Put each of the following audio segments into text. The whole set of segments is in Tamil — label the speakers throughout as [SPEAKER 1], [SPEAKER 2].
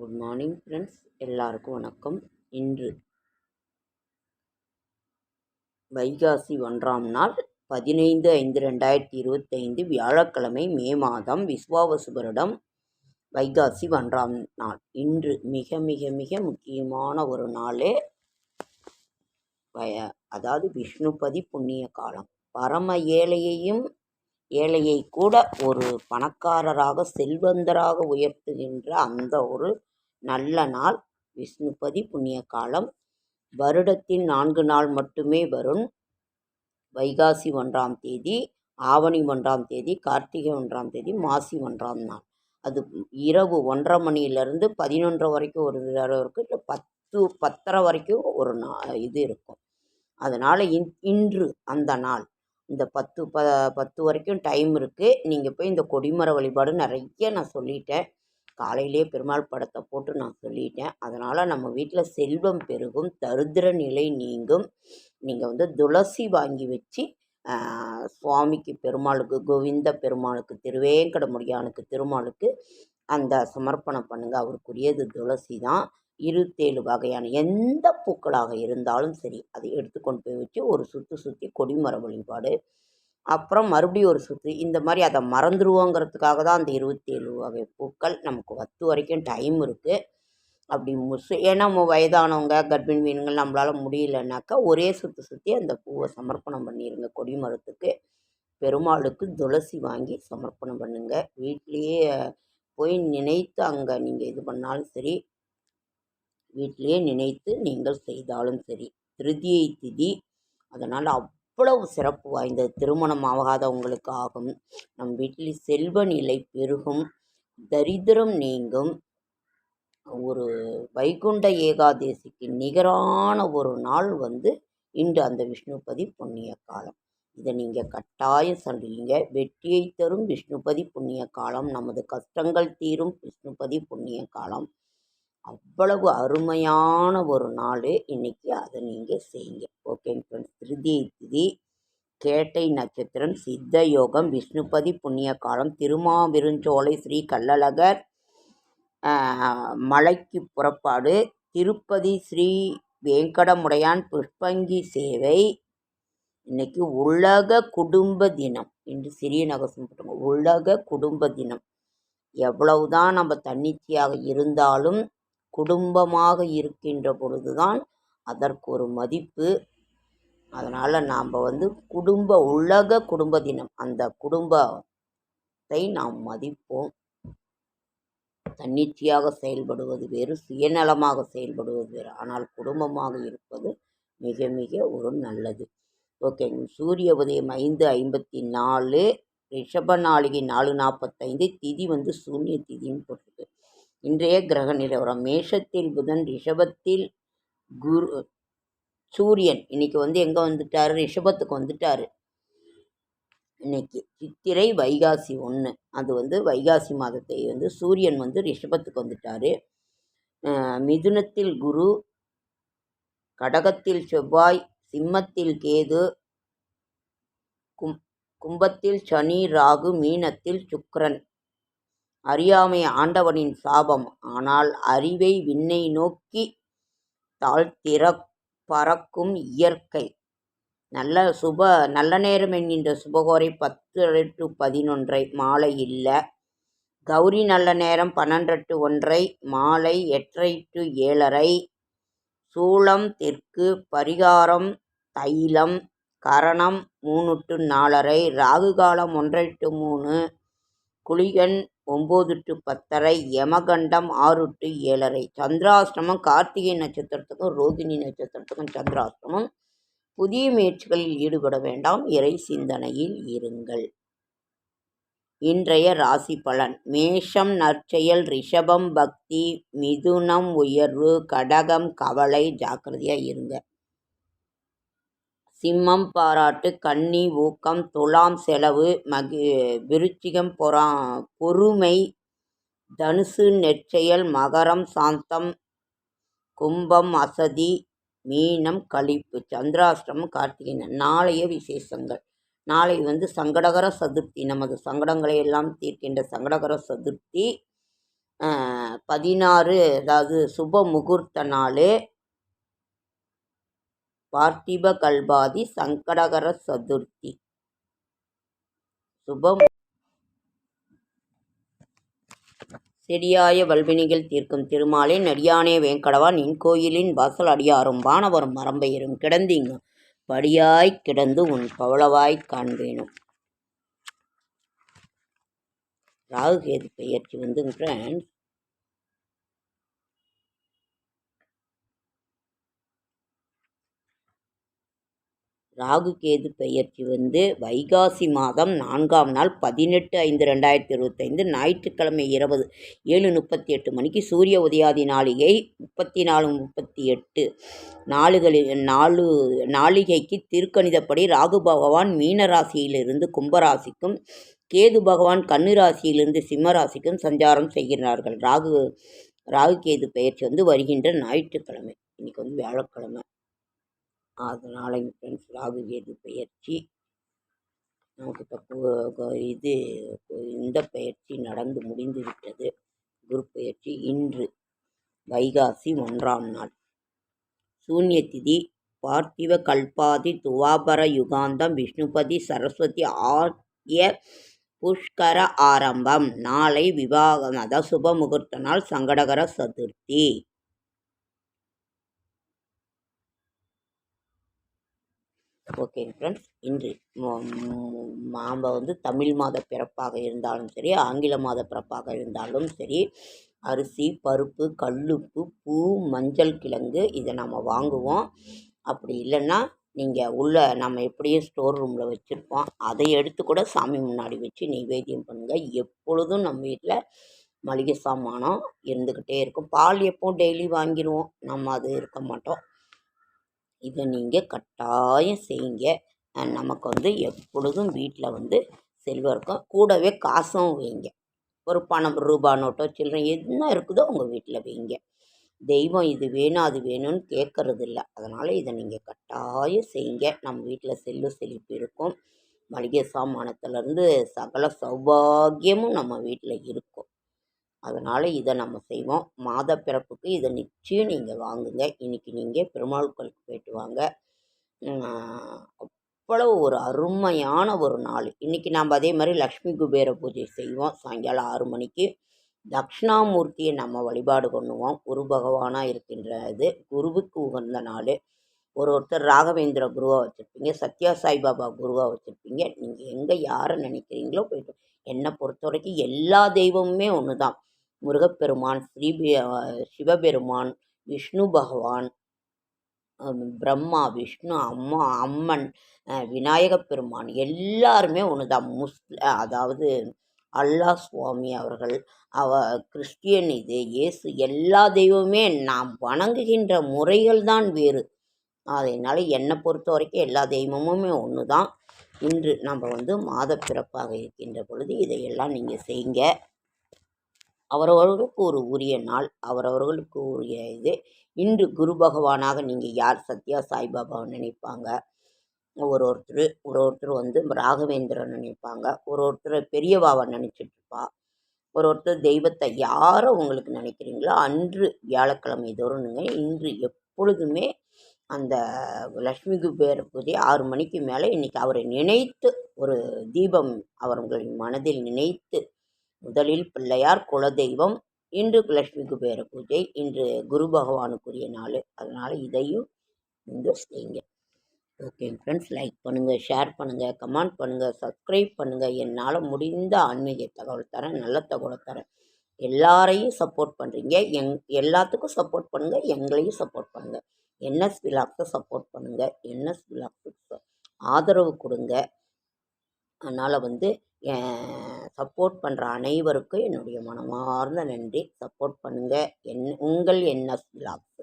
[SPEAKER 1] குட் மார்னிங் ஃப்ரெண்ட்ஸ், எல்லாருக்கும் வணக்கம். இன்று வைகாசி 1ஆம் நாள் 15/5/2025 வியாழக்கிழமை, மே மாதம், விஸ்வாவசு வருடம், வைகாசி 1ஆம் நாள். இன்று மிக மிக மிக முக்கியமான ஒரு நாளே, அதாவது விஷ்ணுபதி புண்ணிய காலம். பரம ஏழையை கூட ஒரு பணக்காரராக, செல்வந்தராக உயர்த்துகின்ற அந்த ஒரு நல்ல நாள் விஷ்ணுபதி புண்ணிய காலம். வருடத்தில் 4 நாள் மட்டுமே வரும். வைகாசி 1ஆம் தேதி, ஆவணி 1ஆம் தேதி, கார்த்திகை 1ஆம் தேதி, மாசி 1ஆம் நாள். அது இரவு 1:30 மணியிலிருந்து 11 வரைக்கும் ஒரு தடவை இருக்குது. இல்லை 10:30 வரைக்கும் ஒரு இது இருக்கும். அதனால் இன்று அந்த நாள், இந்த 10 வரைக்கும் டைம் இருக்குது. நீங்கள் போய் இந்த கொடிமர வழிபாடு நிறைய நான் சொல்லிட்டேன். காலையிலே பெருமாள் படத்தை போட்டு நான் சொல்லிட்டேன். அதனால் நம்ம வீட்டில் செல்வம் பெருகும், தரித்திர நிலை நீங்கும். நீங்கள் துளசி வாங்கி வச்சு சுவாமிக்கு, பெருமாளுக்கு, கோவிந்த பெருமாளுக்கு, திருவேங்கடமுடியானுக்கு, திருமாலுக்கு அந்த சமர்ப்பணம் பண்ணுங்கள். அவருக்குரியது துளசி தான். 27 வகையான எந்த பூக்களாக இருந்தாலும் சரி, அதை எடுத்துக்கொண்டு போய் வச்சு ஒரு சுற்றி கொடிமர வழிபாடு. அப்புறம் மறுபடியும் ஒரு சுற்று. இந்த மாதிரி அதை மறந்துடுவோங்கிறதுக்காக தான் அந்த 27 வகை பூக்கள். நமக்கு 10 வரைக்கும் டைம் இருக்குது. அப்படி ஏன்னா வயதானவங்க, கர்ப்பிணி மீன்கள் நம்மளால் முடியலன்னாக்கா ஒரே சுற்றி அந்த பூவை சமர்ப்பணம் பண்ணிடுங்க. கொடிமரத்துக்கு, பெருமாளுக்கு துளசி வாங்கி சமர்ப்பணம் பண்ணுங்க. வீட்லேயே போய் நினைத்து அங்கே நீங்கள் இது பண்ணாலும் சரி, வீட்டிலேயே நினைத்து நீங்கள் செய்தாலும் சரி. திருதியை திதி, அதனால் அவ்வளவு சிறப்பு வாய்ந்தது. திருமணம் ஆகாதவங்களுக்கு ஆகும். நம் வீட்டில் செல்வ நிலை பெருகும், தரித்திரம் நீங்கும். ஒரு வைகுண்ட ஏகாதேசிக்கு நிகரான ஒரு நாள் இன்று அந்த விஷ்ணுபதி புண்ணிய காலம். இதை நீங்கள் கட்டாயம் சொல்லுவீங்க. வெற்றியை தரும் விஷ்ணுபதி புண்ணிய காலம், நமது கஷ்டங்கள் தீரும் விஷ்ணுபதி புண்ணிய காலம். அவ்வளவு அருமையான ஒரு நாள் இன்னைக்கு. அதை நீங்கள் செய்யுங்க. ஓகேங்க ஃப்ரெண்ட்ஸ். திருதியை திதி, கேட்டை நட்சத்திரம், சித்த யோகம், விஷ்ணுபதி புண்ணிய காலம், திருமாவிருஞ்சோலை ஸ்ரீ கள்ளழகர் மலைக்கு புறப்பாடு, திருப்பதி ஸ்ரீ வேங்கடமுடையான் புஷ்பங்கி சேவை. இன்னைக்கு உலக குடும்ப தினம். இன்று சிறிய நகசம் போட்டுங்க. உலக குடும்ப தினம். எவ்வளவுதான் நம்ம தன்னிச்சையாக இருந்தாலும் குடும்பமாக இருக்கின்ற பொழுதுதான் அதற்கு ஒரு மதிப்பு. அதனால் நாம் உலக குடும்ப தினம், அந்த குடும்பத்தை நாம் மதிப்போம். தன்னிச்சையாக செயல்படுவது வேறு, சுயநலமாக செயல்படுவது வேறு. ஆனால் குடும்பமாக இருப்பது மிக மிக ஒரு நல்லது. ஓகேங்க. சூரிய உதயம் 5:54, ரிஷப நாளிகை 4:45, திதி சூன்ய திதின்னு போட்டிருக்கு. இன்றைய கிரக நிலவரம்: மேஷத்தில் புதன், ரிஷபத்தில் குரு, சூரியன். இன்னைக்கு எங்கே வந்துட்டாரு? ரிஷபத்துக்கு வந்துட்டாரு. இன்னைக்கு சித்திரை வைகாசி 1. அது வைகாசி மாதத்தை சூரியன் ரிஷபத்துக்கு வந்துட்டாரு. மிதுனத்தில் குரு, கடகத்தில் செவ்வாய், சிம்மத்தில் கேது, கும்பத்தில் சனி ராகு, மீனத்தில் சுக்கிரன். அறியாமை ஆண்டவனின் சாபம். ஆனால் அறிவை விண்ணை நோக்கி தாழ்த்திற பறக்கும் இயற்கை. நல்ல நேரம் என்கின்ற சுபகோரை 10 to 11 மாலை இல்லை. கௌரி நல்ல நேரம் 12 to 1, மாலை 8 to 7. சூளம் தெற்கு, பரிகாரம் தைலம், கரணம் 3 to 4, ராகு காலம் 1 to 3, குளிகன் 9 to 10, யமகண்டம் 6 to 7. சந்திராஷ்டமம் கார்த்திகை நட்சத்திரத்துக்கும் ரோகிணி நட்சத்திரத்துக்கும் சந்திராஷ்டமம். புதிய முயற்சிகளில் ஈடுபட வேண்டாம். இறை சிந்தனையில் இருங்கள். இன்றைய ராசி பலன்: மேஷம் நற்செயல், ரிஷபம் பக்தி, மிதுனம் உயர்வு, கடகம் கவலை, ஜாக்கிரதையாக இருங்க. சிம்மம் பாராட்டு, கன்னி ஊக்கம், துலாம் செலவு, விருச்சிகம் பொறுமை, தனுசு நெற்செயல், மகரம் சாந்தம், கும்பம் அசதி, மீனம் களிப்பு. சந்திராஷ்டமம் கார்த்திகை. நாளைய விசேஷங்கள்: நாளை சங்கடகர சதுர்த்தி, நமது சங்கடங்களை எல்லாம் தீர்க்கின்ற சங்கடகர சதுர்த்தி. 16 அதாவது சுப முகூர்த்த நாள் பார்த்திப கல்பாதி சங்கடகர சதுர்த்தி சுபம் செடியாய வல்வினைகள் தீர்க்கும் திருமாலே நடியானே வேங்கடவா நின் கோயிலின் வாசல் அடியாரும் வானவரும் மரம்பெயரும் கிடந்தீங்க படியாய்க் கிடந்து உன் பவளவாய்க் காண்பேனும். ராகுகேது பெயர்ச்சி ஃப்ரெண்ட்ஸ் ராகுகேது பெயர்ச்சி வைகாசி மாதம் 4ஆம் நாள் 18/5/2025 ஞாயிற்றுக்கிழமை இரவு 7:38 மணிக்கு சூரிய உதயாதி நாளிகை 34:38 நாளிகைக்கு திருக்கணிதப்படி ராகு பகவான் மீன ராசியிலிருந்து கும்பராசிக்கும் கேது பகவான் கன்னி ராசியிலிருந்து சிம்ம ராசிக்கும் சஞ்சாரம் செய்கிறார்கள். ராகுகேது பெயர்ச்சி வருகின்ற ஞாயிற்றுக்கிழமை, இன்னைக்கு வியாழக்கிழமை. அதனால் ஃப்ரெண்ட்ஸ் ராகுகேது பெயர்ச்சி நமக்கு இப்போ இந்த பெயர்ச்சி நடந்து முடிந்து விட்டது. குரு பெயர்ச்சி இன்று வைகாசி 1ஆம் நாள். சூன்ய திதி பார்த்திவ கல்பாதி துவாபர யுகாந்தம் விஷ்ணுபதி சரஸ்வதி ஆர்ய புஷ்கர ஆரம்பம். நாளை விவாகம், அதாவது சுப முகூர்த்த நாள், சங்கடகர சதுர்த்தி. ஓகே ஃப்ரெண்ட்ஸ், இன்று நாம் தமிழ் மாத பிறப்பாக இருந்தாலும் சரி, ஆங்கில மாத பிறப்பாக இருந்தாலும் சரி, அரிசி, பருப்பு, கல்லுப்பு, பூ, மஞ்சள் கிழங்கு இதை நம்ம வாங்குவோம். அப்படி இல்லைன்னா நீங்கள் நம்ம எப்படியும் ஸ்டோர் ரூமில் வச்சுருப்போம், அதை எடுத்து கூட சாமி முன்னாடி வச்சு நைவேத்தியம் பண்ணுங்கள். எப்பொழுதும் நம்ம வீட்டில் மளிகை சாமானம் இருந்துக்கிட்டே இருக்கும். பால் எப்போவும் டெய்லி வாங்கிடுவோம், நம்ம அது இருக்க மாட்டோம். இதை நீங்கள் கட்டாயம் செய்யுங்க. நமக்கு எப்பொழுதும் வீட்டில் செல்வம் இருக்கும். கூடவே காசும் வைங்க. ஒரு பணம், ரூபா நோட்டோ சில்லறை என்ன இருக்குதோ உங்கள் வீட்டில் வைங்க. தெய்வம் இது வேணும் அது வேணும்னு கேட்கறது இல்லை. அதனால் இதை நீங்கள் கட்டாயம் செய்யுங்க. நம்ம வீட்டில் செழிப்பு இருக்கும். மளிகை சாமானத்துலேருந்து சகல சௌபாகியமும் நம்ம வீட்டில் இருக்கும். அதனால் இதை நம்ம செய்வோம். மாத பிறப்புக்கு இதை நிச்சயம் நீங்கள் வாங்குங்க. இன்றைக்கி நீங்கள் பெருமாள் கோயிலுக்கு போயிட்டு வாங்க. அவ்வளோ ஒரு அருமையான ஒரு நாள். இன்றைக்கி நாம் அதே மாதிரி லக்ஷ்மி குபேர பூஜை செய்வோம். சாயங்காலம் 6 மணிக்கு தட்சிணாமூர்த்தியை நம்ம வழிபாடு பண்ணுவோம். குரு பகவானாக இருக்கின்ற இது குருவுக்கு உகந்த நாள். ஒருத்தர் ராகவேந்திர குருவாக வச்சுருப்பீங்க, சத்யா சாய்பாபா குருவாக வச்சுருப்பீங்க. நீங்கள் எங்கே யாரை நினைக்கிறீங்களோ போய்ட்டு. என்னை பொறுத்த வரைக்கும் எல்லா தெய்வமுமே ஒன்று தான். முருகப்பெருமான், சிவபெருமான், விஷ்ணு பகவான், பிரம்மா, விஷ்ணு, அம்மன், விநாயகப் பெருமான் எல்லாருமே ஒன்று தான். அதாவது அல்லா சுவாமி அவர்கள், கிறிஸ்டியன், இயேசு, எல்லா தெய்வமே நாம் வணங்குகின்ற முறைகள் தான் வேறு. அதனால் என்னை பொறுத்த வரைக்கும் எல்லா தெய்வமுமே ஒன்று தான். இன்று நம்ம மாத பிறப்பாக இருக்கின்ற பொழுது இதையெல்லாம் நீங்கள் செய்யுங்க. அவரவர்களுக்கு ஒரு உரிய நாள், அவரவர்களுக்கு உரிய இது. இன்று குரு பகவானாக நீங்கள் யார் சத்யா சாய்பாபாவை நினைப்பாங்க, ஒருத்தர் ராகவேந்திரன் நினைப்பாங்க, ஒருத்தர் பெரியவாவை நினச்சிட்ருப்பா, ஒருத்தர் தெய்வத்தை யாரை உங்களுக்கு நினைக்கிறீங்களோ அன்று வியாழக்கிழமை தோறும் இன்று எப்பொழுதுமே அந்த லக்ஷ்மி குபேர பூஜை 6 மணிக்கு மேலே இன்றைக்கி அவரை நினைத்து ஒரு தீபம் அவர்களின் மனதில் நினைத்து, முதலில் பிள்ளையார் குலதெய்வம், இன்று லக்ஷ்மி குபேர பூஜை, இன்று குரு பகவானுக்குரிய நாள். அதனால் இதையும் செய்யுங்க. ஓகே ஃப்ரெண்ட்ஸ், லைக் பண்ணுங்கள், ஷேர் பண்ணுங்கள், கமெண்ட் பண்ணுங்கள், சப்ஸ்கிரைப் பண்ணுங்கள். என்னால் முடிந்த ஆன்மீக தகவல் தரேன், நல்ல தகவல் தரேன். எல்லாரையும் சப்போர்ட் பண்ணுறீங்க. எல்லாத்துக்கும் சப்போர்ட் பண்ணுங்கள், எங்களையும் சப்போர்ட் பண்ணுங்கள். என்எஸ் விலாக்ஸை சப்போர்ட் பண்ணுங்கள், என்எஸ் விலாக்ஸுக்கு ஆதரவு கொடுங்க. அதனால் சப்போர்ட் பண்ணுற அனைவருக்கும் என்னுடைய மனமார்ந்த நன்றி. சப்போர்ட் பண்ணுங்கள். உங்கள் என்எஸ் விலாக்ஸ்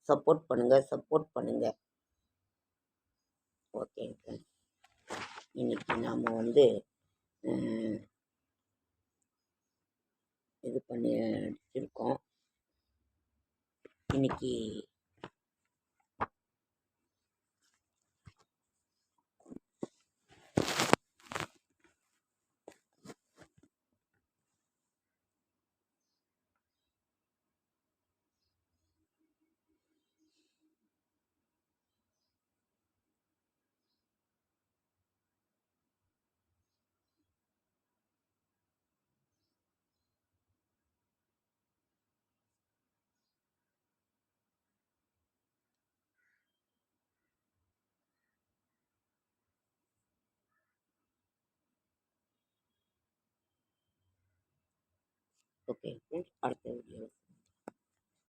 [SPEAKER 1] சப்போர்ட் பண்ணுங்கள். ஓகே ஃப்ரெண்ட்ஸ், இன்றைக்கி நாம் இது பண்ணி இருக்கோம். இன்றைக்கி ஓகே ஃப்ரெண்ட்ஸ், அடுத்த வீடியோவில்